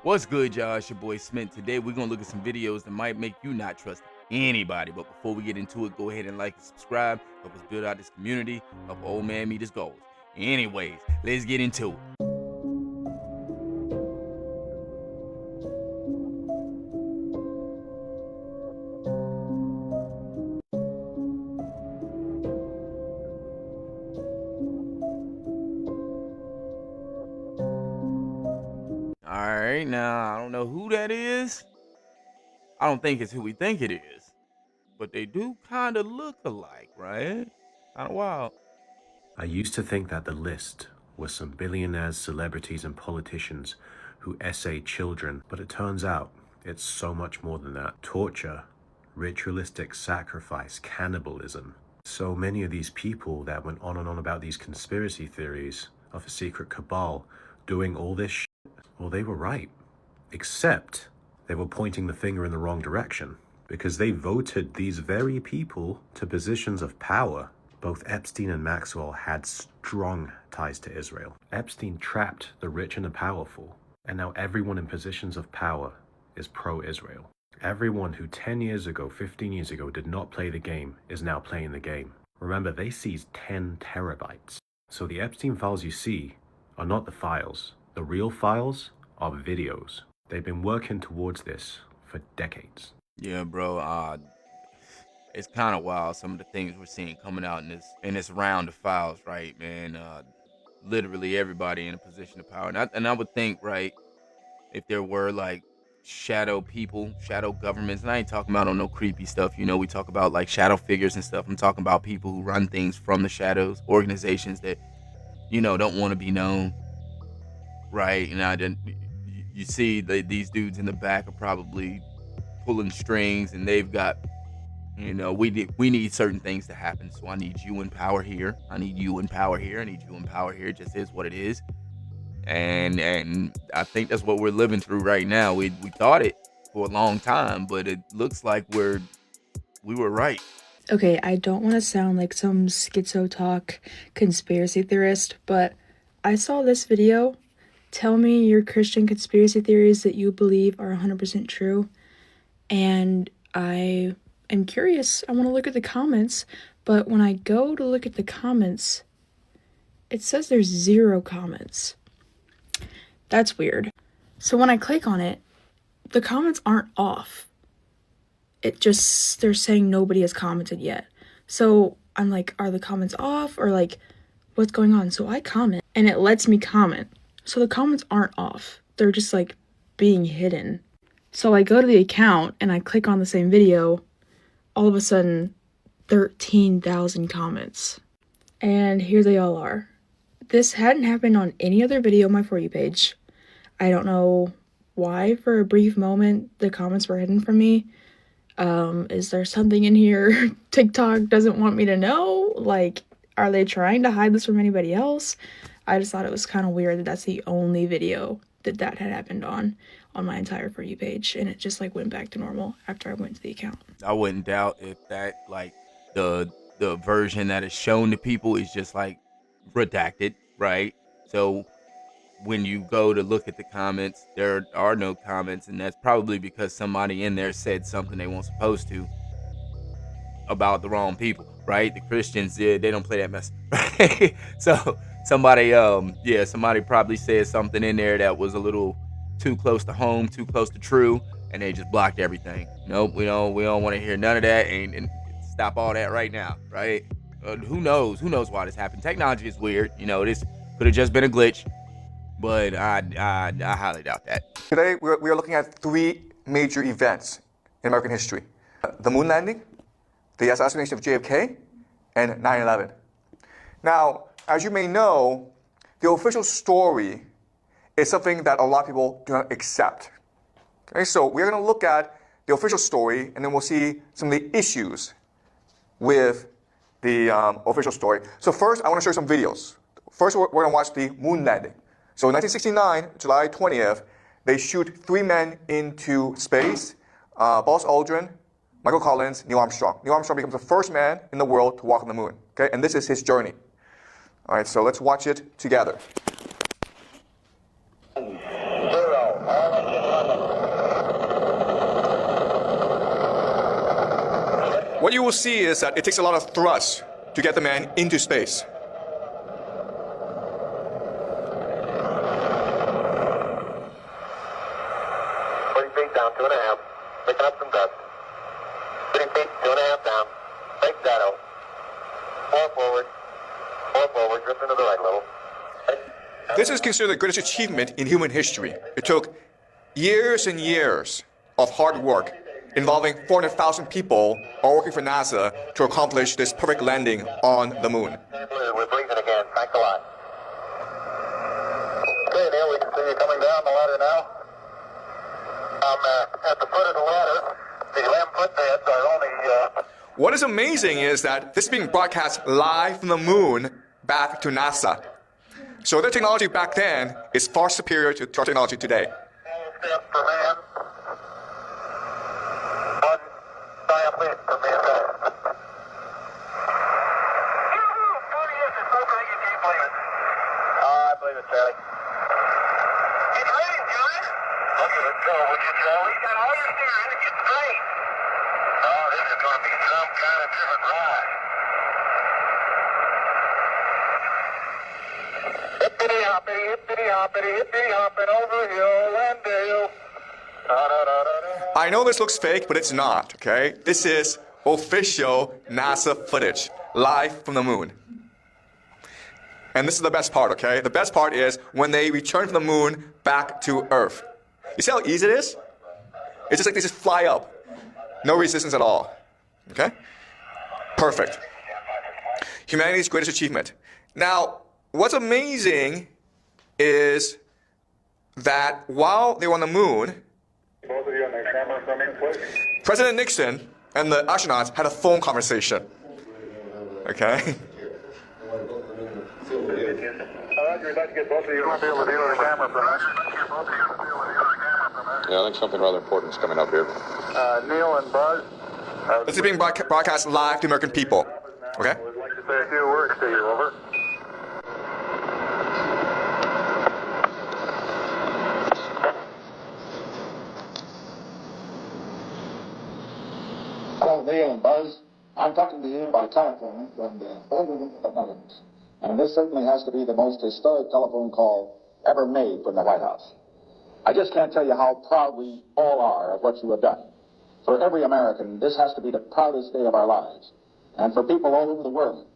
What's good, y'all? It's your boy Smith. Today we're gonna look at some videos that might make you not trust anybody. But before we get into it, go ahead and like and subscribe. Help us build out this community. Help old man meet his goals. Anyways, let's get into it. Alright, now I don't know who that is. I don't think it's who we think it is. But they do kind of look alike, right? Kind of wild. I used to think that the list was some billionaires, celebrities, and politicians who essay children, but it turns out it's so much more than that. Torture, ritualistic sacrifice, cannibalism. So many of these people that went on and on about these conspiracy theories of a secret cabal doing all this shit, well, they were right. Except they were pointing the finger in the wrong direction, because they voted these very people to positions of power. Both Epstein and Maxwell had strong ties to Israel. Epstein trapped the rich and the powerful, and now everyone in positions of power is pro-Israel. Everyone who 10 years ago, 15 years ago did not play the game is now playing the game. Remember, they seized 10 terabytes. So the Epstein files you see are not the files. The real files are videos. They've been working towards this for decades. Yeah, bro. It's kind of wild some of the things we're seeing coming out in this round of files, right, man? Literally everybody in a position of power, and I would think, right, if there were like shadow people, shadow governments, and I ain't talking about on no creepy stuff. You know, we talk about like shadow figures and stuff. I'm talking about people who run things from the shadows, organizations that don't want to be known, right? And I didn't. You see, these dudes in the back are probably pulling strings, and they've got we need certain things to happen. So I need you in power here. I need you in power here. I need you in power here. It just is what it is. And I think that's what we're living through right now. We thought it for a long time, but it looks like we were right. Okay, I don't want to sound like some schizo talk conspiracy theorist, but I saw this video. Tell me your Christian conspiracy theories that you believe are 100% true. And I am curious. I want to look at the comments, but when I go to look at the comments, it says there's 0 comments. That's weird. So when I click on it, the comments aren't off. They're saying nobody has commented yet. So I'm like, are the comments off or like, what's going on? So I comment and it lets me comment. So the comments aren't off. They're just like being hidden. So I go to the account and I click on the same video. All of a sudden, 13,000 comments. And here they all are. This hadn't happened on any other video on my For You page. I don't know why for a brief moment the comments were hidden from me. Is there something in here TikTok doesn't want me to know? Like, are they trying to hide this from anybody else? I just thought it was kind of weird that that's the only video that had happened on my entire For You page, and it just like went back to normal after I went to the account. I wouldn't doubt if that like the version that is shown to people is just like redacted, right? So when you go to look at the comments, there are no comments, and that's probably because somebody in there said something they weren't supposed to about the wrong people, right? The Christians, they don't play that mess, right? So somebody probably said something in there that was a little too close to home, too close to true, and they just blocked everything. Nope, we don't want to hear none of that, and stop all that right now, right? Who knows why this happened? Technology is weird, this could have just been a glitch. But I highly doubt that. Today, we are looking at 3 major events in American history. The moon landing, the assassination of JFK, and 9/11. Now, as you may know, the official story is something that a lot of people do not accept. Okay, so we're going to look at the official story, and then we'll see some of the issues with the official story. So first, I want to show you some videos. First, we're going to watch the moon landing. So in 1969, July 20th, they shoot 3 men into space, Buzz Aldrin, Michael Collins, Neil Armstrong. Neil Armstrong becomes the first man in the world to walk on the moon. Okay, and this is his journey. All right, so let's watch it together. 0. will see is that it takes a lot of thrust to get the man into space. 40 feet down, 2.5. Picking up some dust. 30 feet, 2.5 down. Big shadow. 4 forward. 4 forward. Drift into the right a little. This is considered the greatest achievement in human history. It took years and years of hard work involving 400,000 people all working for NASA to accomplish this perfect landing on the moon. We're breathing again. Thanks a lot. Okay, Neil, we can see you coming down the ladder now. At the foot of the ladder, the 11-foot beds are only... What is amazing is that this is being broadcast live from the moon back to NASA. So their technology back then is far superior to our technology today. 12 steps per man. 1 giant leap per man. Yes, it's so great you can't believe it. I believe it, Charlie. Get ready, Johnny. Look at it go, would you, Charlie? You got all your steering to get straight. Oh, this is going to be some kind of different ride. Hippity hoppity, hippity hoppity, hippity hopping over hill and dale. I know this looks fake, but it's not, okay? This is official NASA footage, live from the moon. And this is the best part, okay? The best part is when they return from the moon back to Earth. You see how easy it is? It's just like they just fly up. No resistance at all, okay? Perfect. Humanity's greatest achievement. Now, what's amazing is that while they were on the moon, Both of you on the camera from in, please. President Nixon and the astronauts had a phone conversation. Okay? Roger, I'd like to get both of you on the camera from us. Yeah, I think something rather important is coming up here. Neil and Buzz. This is being broadcast live to American people. Okay? I would like to say a few words to you, over. Hello, Neil and Buzz. I'm talking to you by telephone from the Oval of the Netherlands. And this certainly has to be the most historic telephone call ever made from the White House. I just can't tell you how proud we all are of what you have done. For every American, this has to be the proudest day of our lives. And for people all over the world,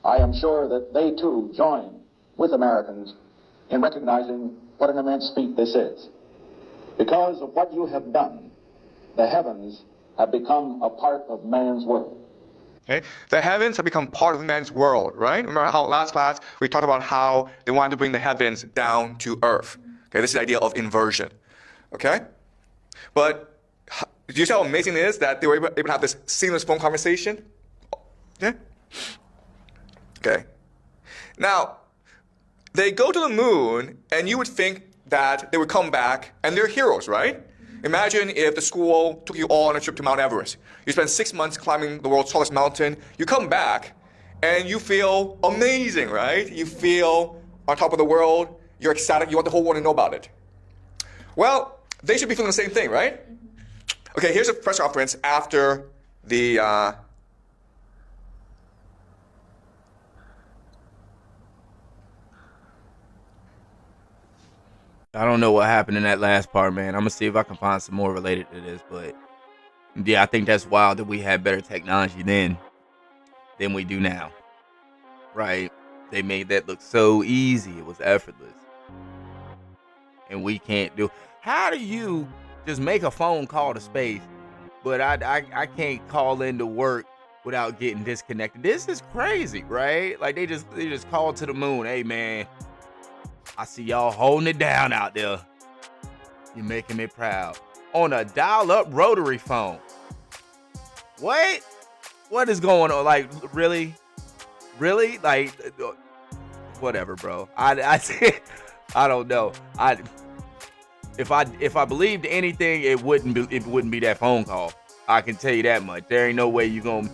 I am sure that they too join with Americans in recognizing what an immense feat this is. Because of what you have done, the heavens have become a part of man's world. Okay? The heavens have become part of man's world, right? Remember how last class we talked about how they wanted to bring the heavens down to earth. Okay, this is the idea of inversion. Okay? But do you see how amazing it is that they were able to have this seamless phone conversation? Okay? Okay. Now, they go to the moon, and you would think that they would come back, and they're heroes, right? Imagine if the school took you all on a trip to Mount Everest. You spend 6 months climbing the world's tallest mountain. You come back, and you feel amazing, right? You feel on top of the world. You're ecstatic. You want the whole world to know about it. Well, they should be feeling the same thing, right? Okay, here's a press conference after the... I don't know what happened in that last part, man. I'm gonna see if I can find some more related to this, but yeah, I think that's wild that we had better technology then than we do now. Right? They made that look so easy. It was effortless. And we can't do. How do you just make a phone call to space, but I can't call into work without getting disconnected? This is crazy, right? Like they just called to the moon. Hey man, I see y'all holding it down out there. You're making me proud. On a dial-up rotary phone. What? What is going on? Like, really? Really? Like, whatever, bro. I don't know. If I believed anything, it wouldn't be that phone call. I can tell you that much. There ain't no way you gonna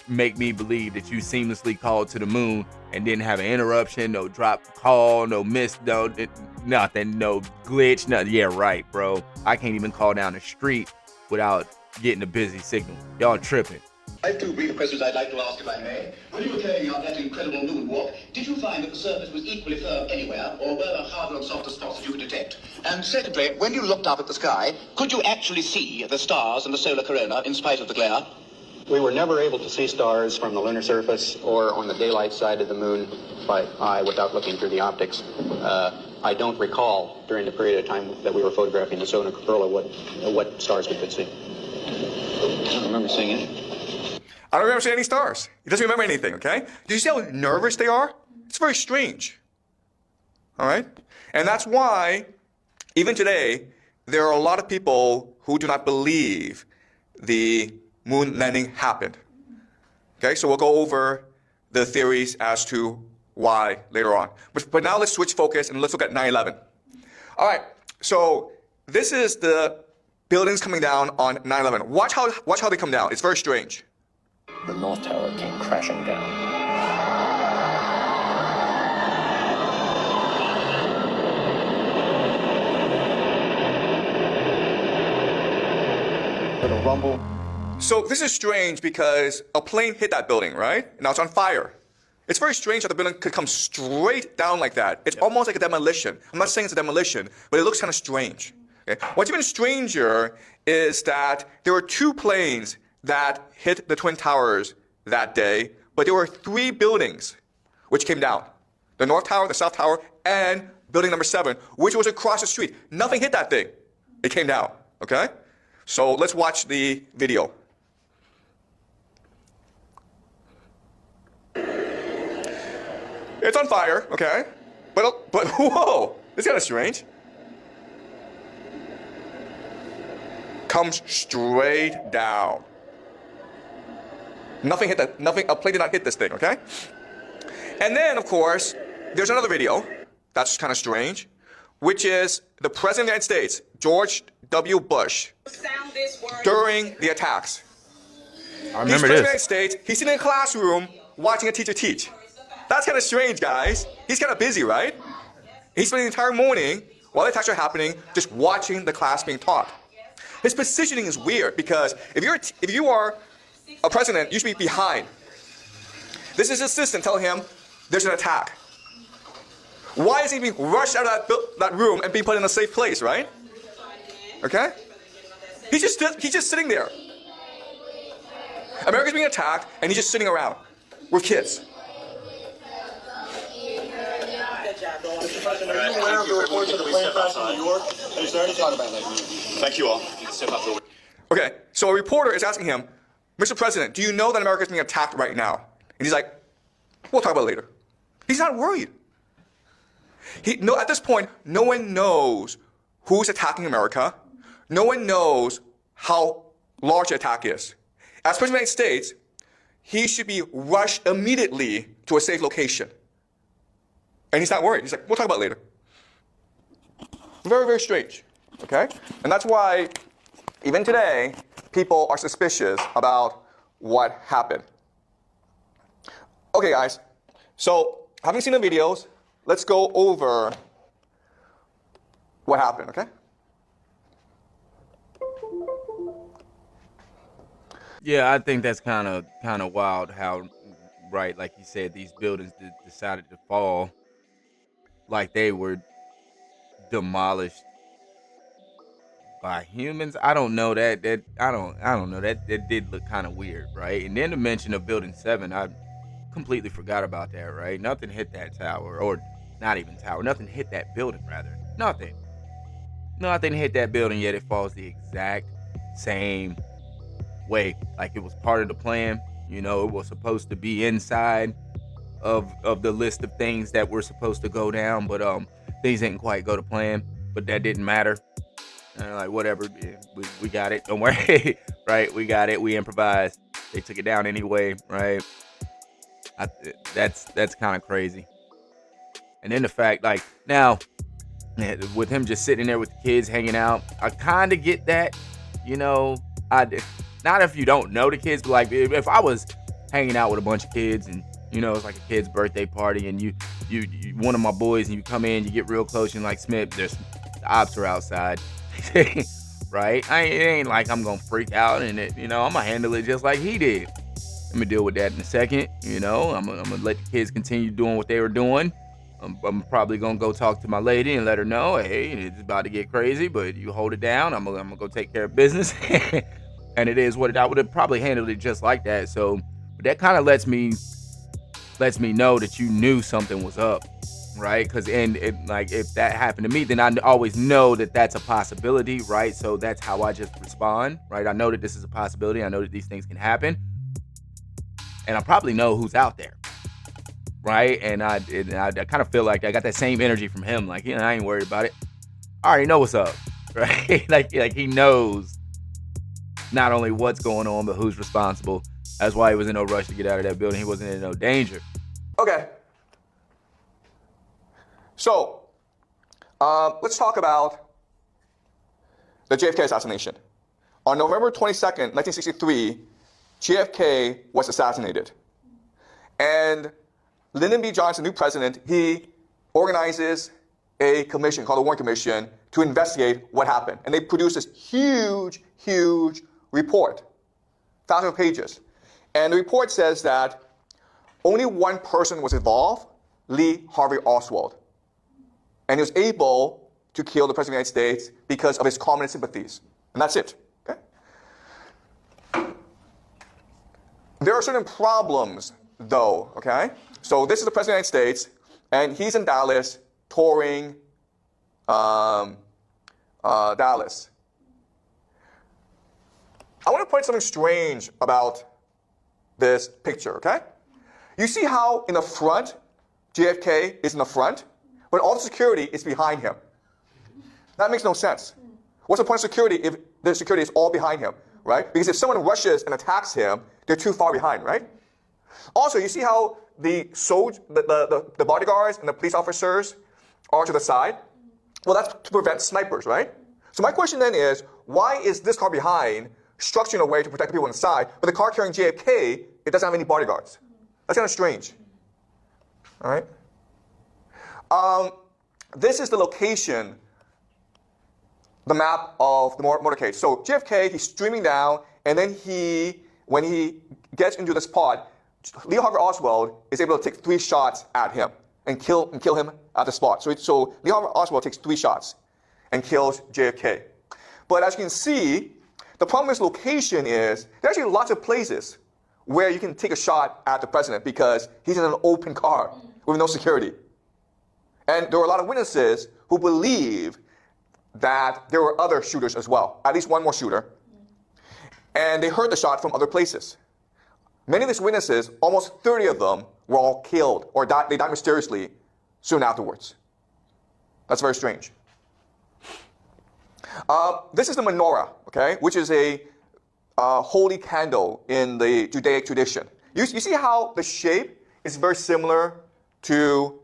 make me believe that you seamlessly called to the moon and didn't have an interruption, no drop call, no miss, nothing, no glitch, nothing. Yeah, right, bro. I can't even call down the street without getting a busy signal. Y'all tripping. I have two brief questions I'd like to ask, if I may. When you were carrying out that incredible moonwalk, did you find that the surface was equally firm anywhere, or were there harder and softer spots that you could detect? And secondly, when you looked up at the sky, could you actually see the stars and the solar corona in spite of the glare? We were never able to see stars from the lunar surface or on the daylight side of the moon by eye without looking through the optics. I don't recall during the period of time that we were photographing the solar corona what stars we could see. I don't remember seeing any. I don't remember seeing any stars. He doesn't remember anything, okay? Do you see how nervous they are? It's very strange. All right? And that's why, even today, there are a lot of people who do not believe the moon landing happened. Okay, so we'll go over the theories as to why later on. But now let's switch focus and let's look at 9/11. All right, so this is the buildings coming down on 9/11. Watch how they come down. It's very strange. The North Tower came crashing down. Little rumble. So this is strange because a plane hit that building, right? Now it's on fire. It's very strange that the building could come straight down like that. It's almost like a demolition. I'm not saying it's a demolition, but it looks kind of strange. Okay? What's even stranger is that there were two planes that hit the Twin Towers that day, but there were three buildings which came down. The North Tower, the South Tower, and building number 7, which was across the street. Nothing hit that thing. It came down, okay? So let's watch the video. It's on fire, okay? But whoa, it's kind of strange. Comes straight down. Nothing hit that. A plane did not hit this thing, okay? And then, of course, there's another video that's kind of strange, which is the President of the United States, George W. Bush, during the attacks. I remember He's President of the this. United States. He's sitting in a classroom watching a teacher teach. That's kind of strange, guys. He's kind of busy, right? He's spending the entire morning while the attacks are happening just watching the class being taught. His positioning is weird because if you are a president, you should be behind. This is his assistant telling him there's an attack. Why is he being rushed out of that room and being put in a safe place, right? Okay? He's just sitting there. America's being attacked, and he's just sitting around with kids. Mr. President, are you aware of the reports of the plane crash in New York? Is there any talk about that? Thank you all. Okay, so a reporter is asking him, Mr. President, do you know that America is being attacked right now? And he's like, we'll talk about it later. He's not worried. At this point, no one knows who's attacking America. No one knows how large the attack is. As President of the United States, he should be rushed immediately to a safe location. And he's not worried. He's like, we'll talk about it later. Very, very strange. Okay? And that's why, even today, people are suspicious about what happened. Okay, guys. So, having seen the videos, let's go over what happened, okay? Yeah, I think that's kind of wild how, right, like you said, these buildings decided to fall like they were demolished by humans. I don't know that I don't know that did look kind of weird, right? And then the mention of Building 7, I completely forgot about that, right? Nothing hit that tower, or not even tower. Nothing hit that building, rather. Nothing hit that building, yet it falls the exact same way. Like it was part of the plan. You know, it was supposed to be inside of the list of things that were supposed to go down, but things didn't quite go to plan. But that didn't matter. Like whatever, we got it. Don't worry, right? We got it. We improvised. They took it down anyway, right? That's kind of crazy. And then the fact, like now, with him just sitting there with the kids hanging out, I kind of get that. You know, not if you don't know the kids, but like if I was hanging out with a bunch of kids and you know it's like a kid's birthday party and you one of my boys and you come in, you get real close and like Smith, the ops are outside. Right? It ain't like I'm gonna freak out and I'm gonna handle it just like he did. Let me deal with that in a second. You know, I'm gonna let the kids continue doing what they were doing. I'm probably gonna go talk to my lady and let her know, hey, it's about to get crazy, but you hold it down. I'm gonna go take care of business. And it is what it. I would have probably handled it just like that. So, but that kind of lets me know that you knew something was up, right? Because like if that happened to me, then I always know that that's a possibility, right? So that's how I just respond, right? I know that this is a possibility. I know that these things can happen, and I probably know who's out there, right? And I kind of feel like I got that same energy from him. Like, you know, I ain't worried about it. I already know what's up, right? like he knows not only what's going on, but who's responsible. That's why he was in no rush to get out of that building. He wasn't in no danger. Okay. So, let's talk about the JFK assassination. On November 22nd, 1963, JFK was assassinated. And Lyndon B. Johnson, new president, he organizes a commission called the Warren Commission to investigate what happened. And they produced this huge, huge report, thousands of pages. And the report says that only one person was involved, Lee Harvey Oswald. And he was able to kill the President of the United States because of his communist sympathies. And that's it. Okay? There are certain problems, though. Okay? So this is the President of the United States, and he's in Dallas touring Dallas. I want to point something strange about this picture, okay? You see how in the front, JFK is in the front, but all the security is behind him. That makes no sense. What's the point of security if the security is all behind him, right? Because if someone rushes and attacks him, they're too far behind, right? Also, you see how the bodyguards and the police officers are to the side? Well, that's to prevent snipers, right? So my question then is, why is this car behind structured in a way to protect the people inside, but the car carrying JFK, it doesn't have any bodyguards? That's kind of strange. All right? This is the location, the map of the motorcade. So JFK, he's streaming down, and then when he gets into the spot, Lee Harvey Oswald is able to take 3 shots at him and kill him at the spot. So Lee Harvey Oswald takes 3 shots and kills JFK. But as you can see, the problem with this location is there's actually lots of places where you can take a shot at the president because he's in an open car with no security. And there were a lot of witnesses who believe that there were other shooters as well, at least one more shooter. And they heard the shot from other places. Many of these witnesses, almost 30 of them, were all killed or they died mysteriously soon afterwards. That's very strange. This is the menorah, okay, which is a holy candle in the Judaic tradition. You see how the shape is very similar to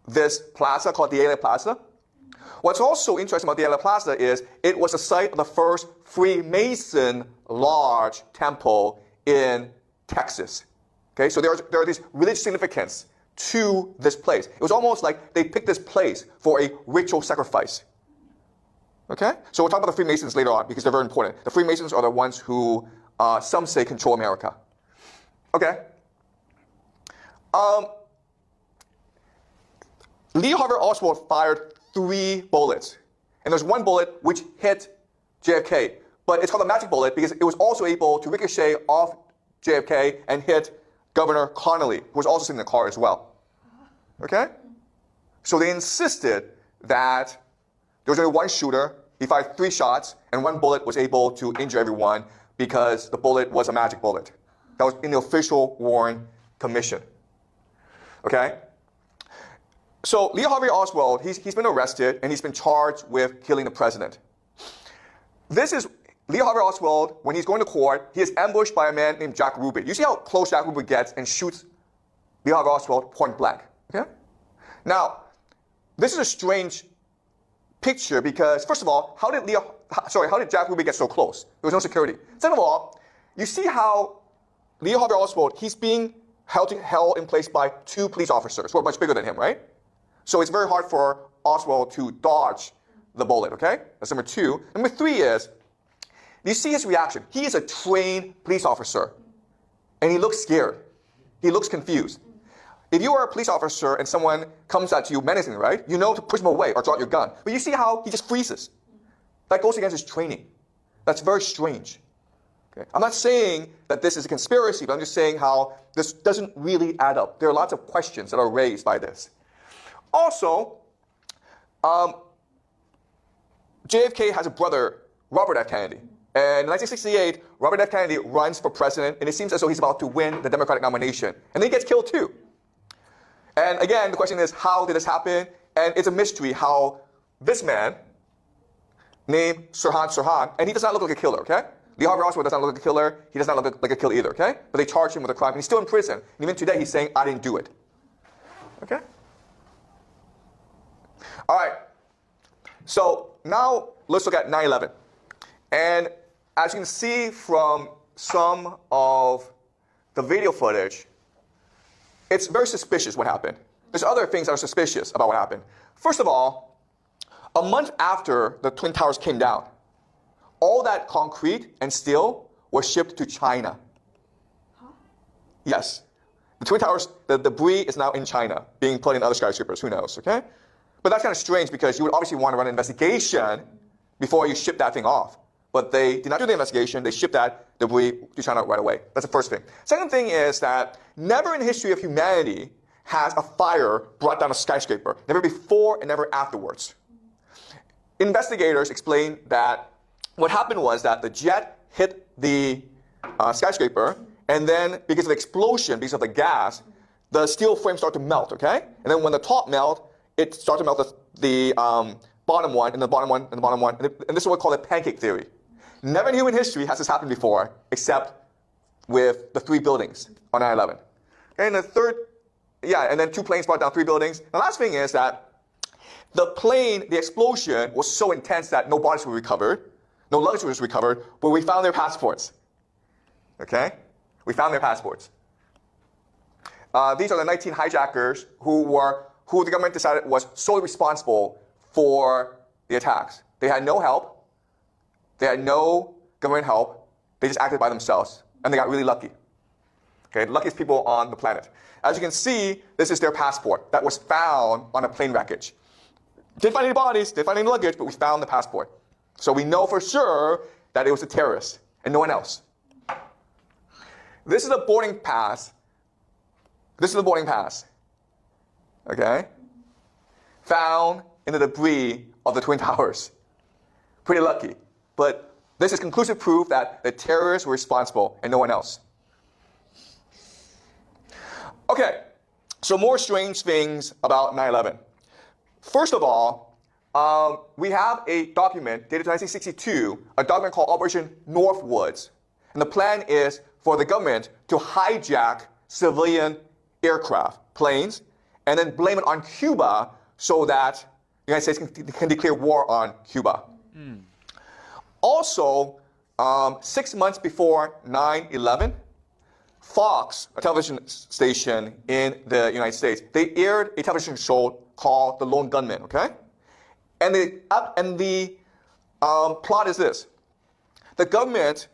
this plaza called the Dealey Plaza? What's also interesting about the Dealey Plaza is it was the site of the first Freemason large temple in Texas. Okay, so there are these religious significance to this place. It was almost like they picked this place for a ritual sacrifice. Okay? So we'll talk about the Freemasons later on because they're very important. The Freemasons are the ones who, some say, control America. Okay? Lee Harvey Oswald fired 3 bullets. And there's 1 bullet which hit JFK. But it's called a magic bullet because it was also able to ricochet off JFK and hit Governor Connolly, who was also sitting in the car as well. Okay? So they insisted that there was only 1 shooter. He fired 3 shots, and 1 bullet was able to injure everyone because the bullet was a magic bullet. That was in the official Warren Commission. Okay? So Lee Harvey Oswald, he's been arrested, and he's been charged with killing the president. This is Lee Harvey Oswald, when he's going to court, he is ambushed by a man named Jack Ruby. You see how close Jack Ruby gets and shoots Lee Harvey Oswald point blank. Okay? Now, this is a strange picture because, first of all, how did Jack Ruby get so close? There was no security. Second of all, you see how Lee Harvey Oswald, he's being held in place by 2 police officers who are much bigger than him, right? So it's very hard for Oswald to dodge the bullet, okay? That's number 2. Number 3 is, you see his reaction. He is a trained police officer. and he looks scared. He looks confused. If you are a police officer and someone comes at you menacingly, right? You know to push him away or draw your gun. But you see how he just freezes. That goes against his training. That's very strange. Okay? I'm not saying that this is a conspiracy, but I'm just saying how this doesn't really add up. There are lots of questions that are raised by this. Also, JFK has a brother, Robert F. Kennedy. And in 1968, Robert F. Kennedy runs for president, and it seems as though he's about to win the Democratic nomination. And then he gets killed too. And again, the question is, how did this happen? And it's a mystery how this man, named Sirhan Sirhan, and he does not look like a killer, okay? Lee Harvey Oswald does not look like a killer. He does not look like a killer either, okay? But they charged him with a crime, and he's still in prison. And even today, he's saying, I didn't do it. Okay? All right. So now let's look at 9/11. And as you can see from some of the video footage, it's very suspicious what happened. There's other things that are suspicious about what happened. First of all, a month after the Twin Towers came down, all that concrete and steel was shipped to China. Huh? Yes. The Twin Towers, the debris is now in China, being put in other skyscrapers, who knows, okay? But that's kind of strange because you would obviously want to run an investigation before you ship that thing off. But they did not do the investigation. They shipped that debris to China right away. That's the first thing. Second thing is that never in the history of humanity has a fire brought down a skyscraper. Never before and never afterwards. Investigators explain that what happened was that the jet hit the skyscraper, and then because of the explosion, because of the gas, the steel frame started to melt, okay? And then when the top melt, it started to melt the bottom one, and the bottom one, and the bottom one. And this is what we call the pancake theory. Never in human history has this happened before, except with the 3 buildings on 9/11. Okay, and the third, and then 2 planes brought down 3 buildings. The last thing is that the plane, the explosion was so intense that no bodies were recovered, no luggage was recovered, but we found their passports. Okay? We found their passports. These are the 19 hijackers who the government decided was solely responsible for the attacks. They had no help. They had no government help. They just acted by themselves, and they got really lucky. Okay, the luckiest people on the planet. As you can see, this is their passport that was found on a plane wreckage. Didn't find any bodies, didn't find any luggage, but we found the passport. So we know for sure that it was a terrorist and no one else. This is a boarding pass. This is the boarding pass. Okay? Found in the debris of the Twin Towers. Pretty lucky. But this is conclusive proof that the terrorists were responsible and no one else. Okay, so more strange things about 9/11. First of all, we have a document dated 1962, a document called Operation Northwoods. And the plan is for the government to hijack civilian aircraft, planes, and then blame it on Cuba so that the United States can declare war on Cuba. Also, 6 months before 9/11, Fox, a television station in the United States, they aired a television show called The Lone Gunman, okay? And the plot is this. The government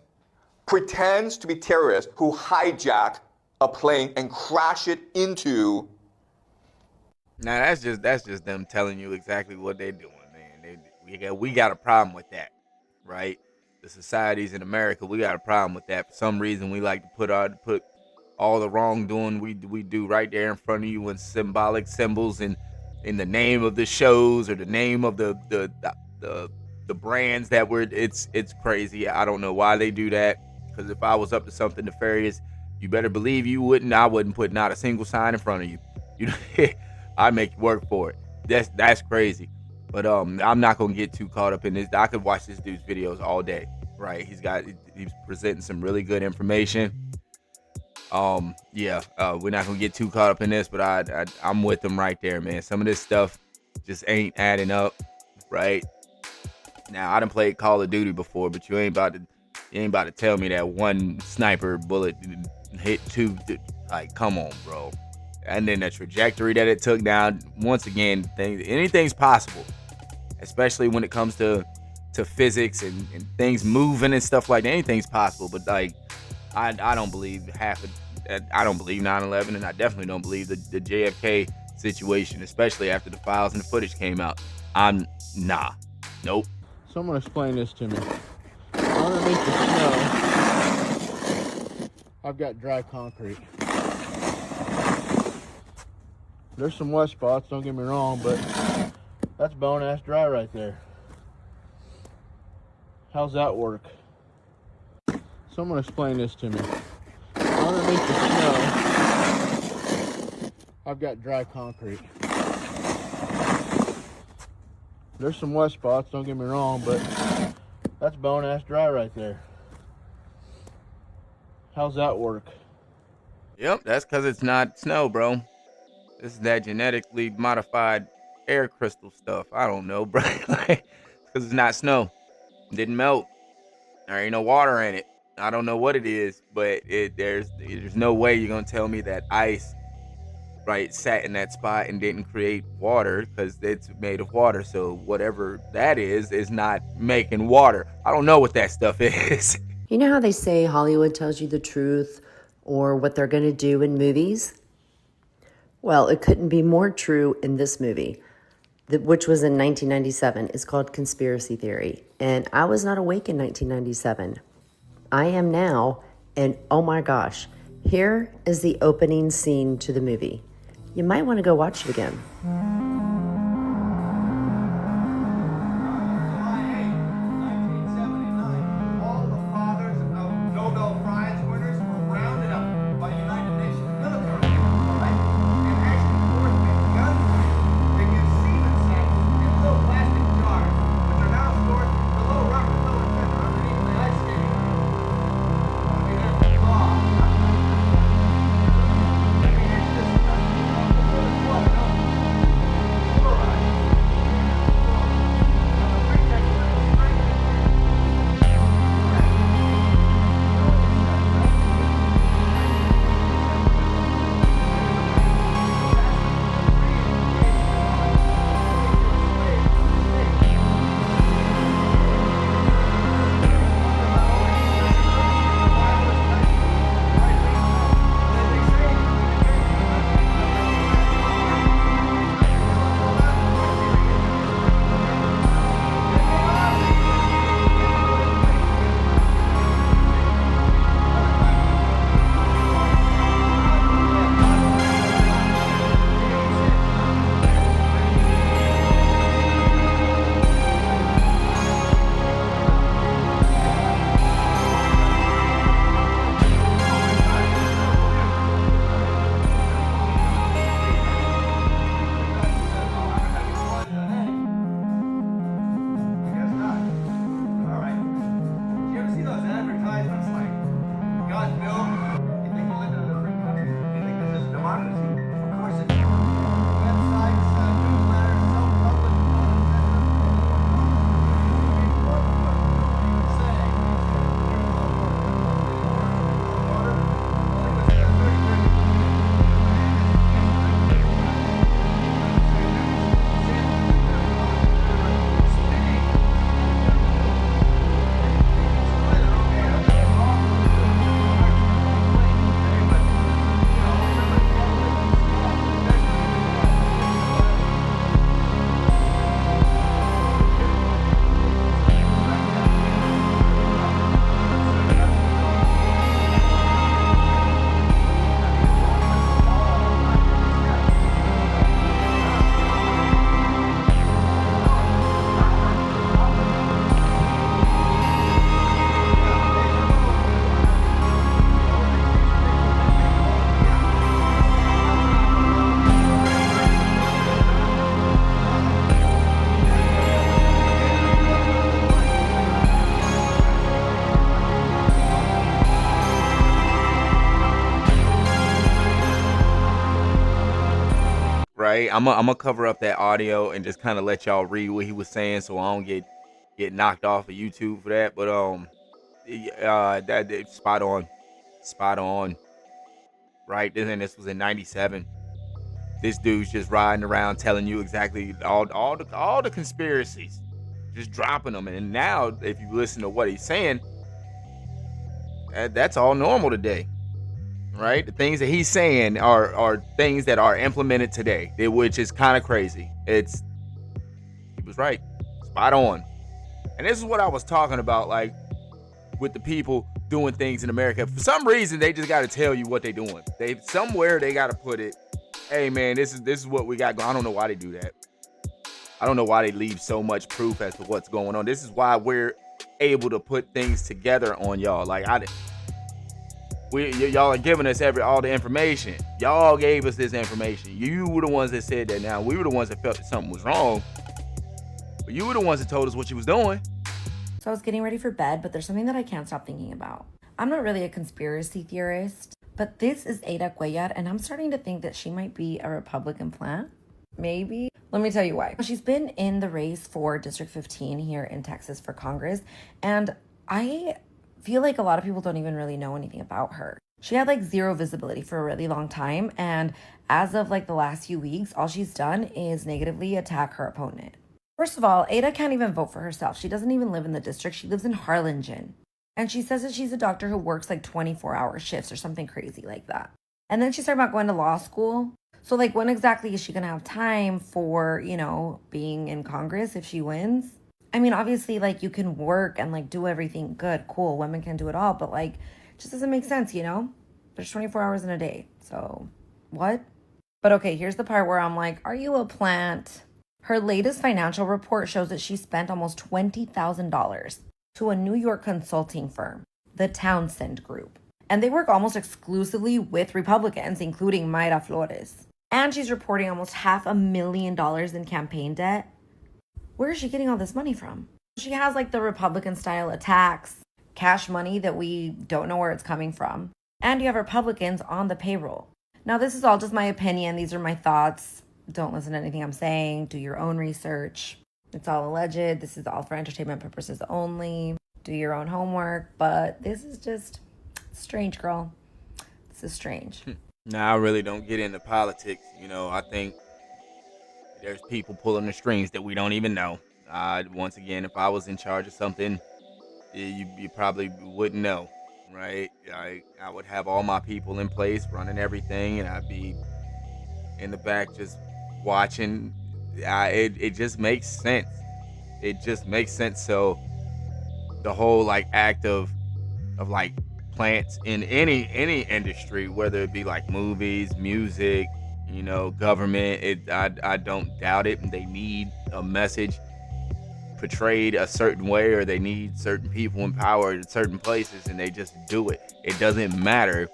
pretends to be terrorists who hijack a plane and crash it into... Now, that's just them telling you exactly what they're doing, man. We got a problem with that, right? The societies in America, we got a problem with that. For some reason, we like to put all the wrongdoing we do right there in front of you in symbolic symbols and in the name of the shows or the name of the brands that were. It's crazy. I don't know why they do that. Because if I was up to something nefarious, you better believe I wouldn't put not a single sign in front of you. I'd make you work for it. That's crazy. But I'm not gonna get too caught up in this. I could watch this dude's videos all day, right? He's presenting some really good information. We're not gonna get too caught up in this, but I'm with him right there, man. Some of this stuff just ain't adding up, right? Now I done played Call of Duty before, but you ain't about to tell me that one sniper bullet hit 2. Like, come on, bro. And then the trajectory that it took down. Once again, anything's possible, especially when it comes to physics and things moving and stuff like that. Anything's possible, but like I don't believe half of I don't believe 9/11, and I definitely don't believe the JFK situation, especially after the files and the footage came out. I'm nah, nope. Someone explain this to me. Underneath the snow, I've got dry concrete. There's some wet spots, don't get me wrong, but that's bone-ass dry right there. How's that work? Someone explain this to me. Underneath the snow, I've got dry concrete. There's some wet spots, don't get me wrong, but that's bone-ass dry right there. How's that work? Yep, that's because it's not snow, bro. This is that genetically modified air crystal stuff. I don't know, bro. Like, because it's not snow. It didn't melt. There ain't no water in it. I don't know what it is, but there's no way you're gonna tell me that ice, right, sat in that spot and didn't create water, because it's made of water. So whatever that is not making water. I don't know what that stuff is. You know how they say Hollywood tells you the truth or what they're going to do in movies? Well, it couldn't be more true in this movie, which was in 1997. It's called Conspiracy Theory. And I was not awake in 1997. I am now, and oh my gosh, here is the opening scene to the movie. You might want to go watch it again. Right? I'm gonna cover up that audio and just kind of let y'all read what he was saying, so I don't get knocked off of YouTube for that. But that spot on. Right? And this was in '97. This dude's just riding around telling you exactly all the conspiracies, just dropping them. And now, if you listen to what he's saying, That's all normal today, right? The things that he's saying are things that are implemented today, which is kind of crazy. He was right, spot on. And this is what I was talking about, like with the people doing things in America. For some reason, they just got to tell you what they're doing. They got to put it. Hey man, this is what we got going. I don't know why they do that. I don't know why they leave so much proof as to what's going on. This is why we're able to put things together on y'all. Like y'all are giving us all the information. Y'all gave us this information. You were the ones that said that. Now we were the ones that felt that something was wrong, but you were the ones that told us what you was doing. So I was getting ready for bed, but there's something that I can't stop thinking about. I'm not really a conspiracy theorist, but this is Ada Cuellar, and I'm starting to think that she might be a Republican plant. Maybe. Let me tell you why. She's been in the race for District 15 here in Texas for Congress, and I feel like a lot of people don't even really know anything about her. She had like zero visibility for a really long time, and as of like the last few weeks, all she's done is negatively attack her opponent. First of all, Ada can't even vote for herself. She doesn't even live in the district. She lives in Harlingen. And she says that she's a doctor who works like 24-hour shifts or something crazy like that. And then she's talking about going to law school. So like when exactly is she going to have time for, being in Congress if she wins? I mean, obviously like you can work and like do everything good, cool. Women can do it all, but like it just doesn't make sense, There's 24 hours in a day. So what? But okay, here's the part where I'm like, are you a plant? Her latest financial report shows that she spent almost $20,000 to a New York consulting firm, the Townsend Group. And they work almost exclusively with Republicans, including Mayra Flores. And she's reporting almost $500,000 in campaign debt. Where is she getting all this money from? She has like the Republican-style attacks, cash money that we don't know where it's coming from. And you have Republicans on the payroll. Now, this is all just my opinion. These are my thoughts. Don't listen to anything I'm saying. Do your own research. It's all alleged. This is all for entertainment purposes only. Do your own homework. But this is just strange, girl. This is strange. Now, I really don't get into politics. I think there's people pulling the strings that we don't even know. Once again, if I was in charge of something, you probably wouldn't know, right? I would have all my people in place running everything, and I'd be in the back just watching. It just makes sense. It just makes sense. So the whole like act of like plants in any industry, whether it be like movies, music, government, I don't doubt it. They need a message portrayed a certain way, or they need certain people in power in certain places, and they just do it. It doesn't matter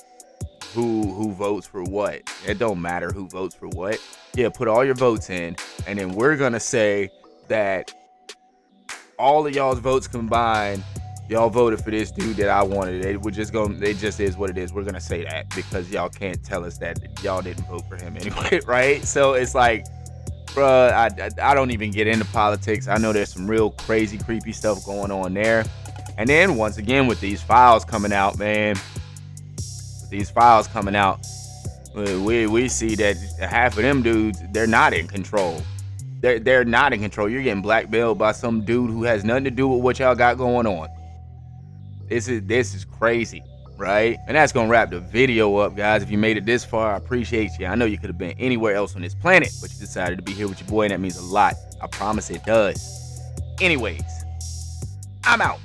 who votes for what. It don't matter who votes for what. Yeah, put all your votes in, and then we're gonna say that all of y'all's votes combined, y'all voted for this dude that I wanted. It just is what it is. We're gonna say that because y'all can't tell us that y'all didn't vote for him anyway, right? So it's like, bruh, I don't even get into politics. I know there's some real crazy, creepy stuff going on there. And then once again, with these files coming out, man, we see that half of them dudes, they're not in control. They're not in control. You're getting blackmailed by some dude who has nothing to do with what y'all got going on. This is crazy, right? And that's gonna wrap the video up, guys. If you made it this far, I appreciate you. I know you could have been anywhere else on this planet, but you decided to be here with your boy, and that means a lot. I promise it does. Anyways, I'm out.